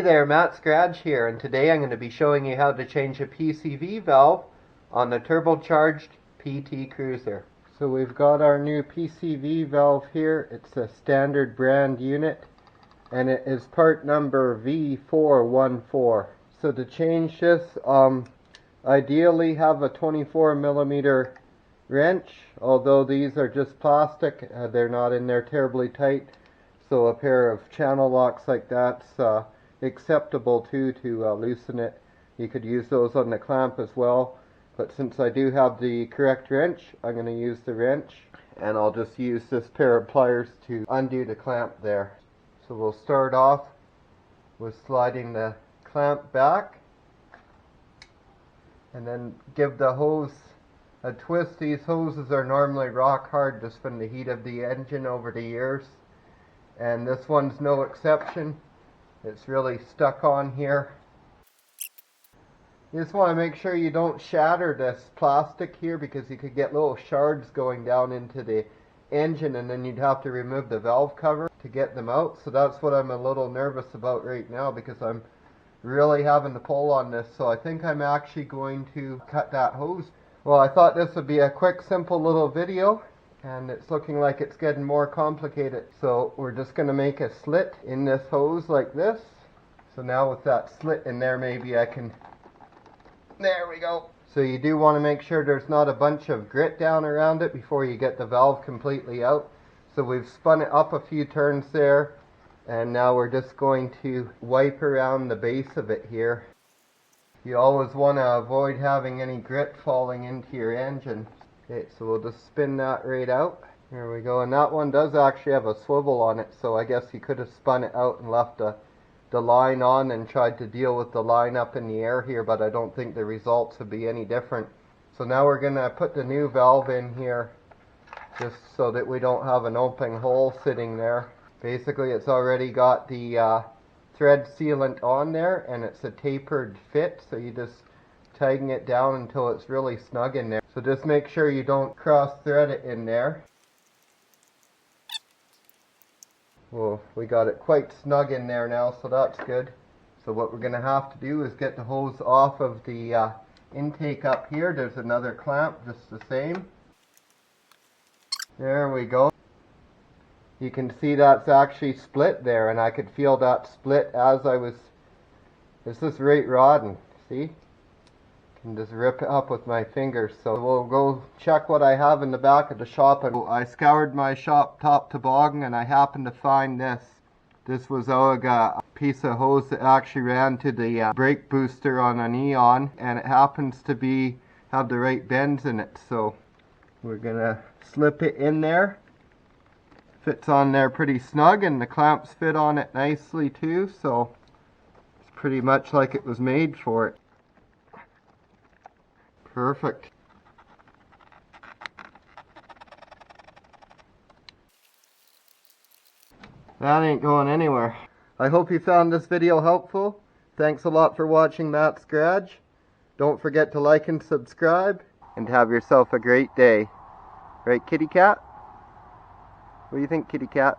there, Matt Scratch here, and today I'm going to be showing you how to change a PCV valve on the turbocharged PT Cruiser. So we've got our new PCV valve here. It's a standard brand unit and it is part number V414. So to change this, ideally have a 24mm wrench, although these are just plastic, they're not in there terribly tight, so a pair of channel locks like that's acceptable too to loosen it. You could use those on the clamp as well, but since I do have the correct wrench, I'm going to use the wrench, and I'll just use this pair of pliers to undo the clamp there. So we'll start off with sliding the clamp back and then give the hose a twist. These hoses are normally rock hard just from the heat of the engine over the years, and this one's no exception. It's really stuck on here. You just want to make sure you don't shatter this plastic here, because you could get little shards going down into the engine and then you'd have to remove the valve cover to get them out. So that's what I'm a little nervous about right now, because I'm really having to pull on this. So I think I'm actually going to cut that hose. Well, I thought this would be a quick, simple little video, and it's looking like it's getting more complicated. So we're just going to make a slit in this hose like this. So now with that slit in there, maybe I can... There we go. So you do want to make sure there's not a bunch of grit down around it before you get the valve completely out. So we've spun it up a few turns there, and now we're just going to wipe around the base of it here. You always want to avoid having any grit falling into your engine. Okay, so we'll just spin that right out. There we go, and that one does actually have a swivel on it, so I guess you could have spun it out and left the line on and tried to deal with the line up in the air here, but I don't think the results would be any different. So now we're going to put the new valve in here, just so that we don't have an open hole sitting there. Basically it's already got the thread sealant on there, and it's a tapered fit, so you just tighten it down until it's really snug in there. So just make sure you don't cross thread it in there. Well, we got it quite snug in there now, so that's good. So what we're going to have to do is get the hose off of the intake up here. There's another clamp, just the same. There we go. You can see that's actually split there, and I could feel that split as I was... This is right rodding, see? Can just rip it up with my fingers. So we'll go check what I have in the back of the shop. And I scoured my shop top to bottom, and I happened to find this. This was a piece of hose that actually ran to the brake booster on an Eon, and it happens to have the right bends in it. So we're gonna slip it in there. Fits on there pretty snug, and the clamps fit on it nicely too, so it's pretty much like it was made for it. Perfect. That ain't going anywhere. I hope you found this video helpful. Thanks a lot for watching Matt's Garage. Don't forget to like and subscribe, and have yourself a great day. Right, kitty cat? What do you think, kitty cat?